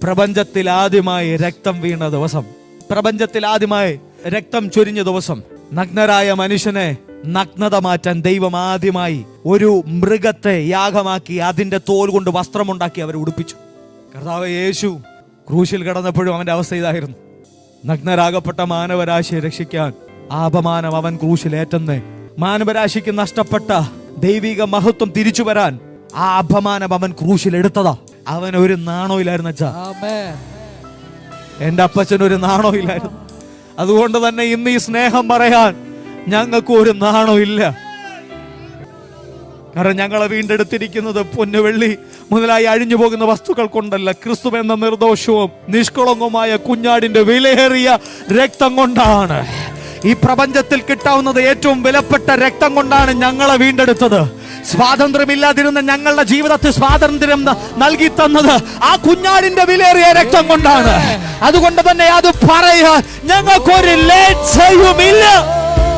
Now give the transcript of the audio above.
പ്രപഞ്ചത്തിൽ ആദ്യമായി രക്തം വീണ ദിവസം, പ്രപഞ്ചത്തിൽ ആദ്യമായി രക്തം ചൊരിഞ്ഞ ദിവസം, നഗ്നരായ മനുഷ്യനെ നഗ്നത മാറ്റാൻ ദൈവം ആദ്യമായി ഒരു മൃഗത്തെ യാഗമാക്കി അതിന്റെ തോൽ കൊണ്ട് വസ്ത്രമുണ്ടാക്കി അവരെ ഉടുപ്പിച്ചു. കർത്താവ് യേശു ക്രൂശിൽ കിടന്നപ്പോഴും അവന്റെ അവസ്ഥ ഇതായിരുന്നു. നഗ്നരാകപ്പെട്ട മാനവരാശിയെ രക്ഷിക്കാൻ ആ അപമാനം അവൻ ക്രൂശിലേറ്റെന്ന്. മാനവരാശിക്ക് നഷ്ടപ്പെട്ട ദൈവിക മഹത്വം തിരിച്ചു വരാൻ ആ അപമാനം അവൻ ക്രൂശിൽ എടുത്തതാ. അവൻ ഒരു നാണോ ഇല്ലായിരുന്നു അച്ഛാ. എന്റെ അപ്പച്ചന് ഒരു നാണോ ഇല്ലായിരുന്നു. അതുകൊണ്ട് തന്നെ ഇന്ന് ഈ സ്നേഹം പറയാൻ ഞങ്ങൾക്ക് ഒരു നാണോ ഇല്ല. കാരണം ഞങ്ങളെ വീണ്ടെടുത്തിരിക്കുന്നത് പൊന്നുവെള്ളി മുതലായി അഴിഞ്ഞു പോകുന്ന വസ്തുക്കൾ കൊണ്ടല്ല, ക്രിസ്തു എന്ന നിർദോഷവും നിഷ്കളങ്കവുമായ കുഞ്ഞാടിന്റെ വിലയേറിയ രക്തം കൊണ്ടാണ്. ഈ പ്രപഞ്ചത്തിൽ കിട്ടാവുന്നത് ഏറ്റവും വിലപ്പെട്ട രക്തം കൊണ്ടാണ് ഞങ്ങളെ വീണ്ടെടുത്തത്. സ്വാതന്ത്ര്യമില്ലാതിരുന്ന ഞങ്ങളുടെ ജീവിതത്തിൽ സ്വാതന്ത്ര്യം നൽകി തന്നത് ആ കുഞ്ഞാടിന്റെ വിലയേറിയ രക്തം കൊണ്ടാണ്. അതുകൊണ്ട് തന്നെ അത് പറയാൻ ഞങ്ങൾക്കൊരു ലജ്ജയുമില്ല.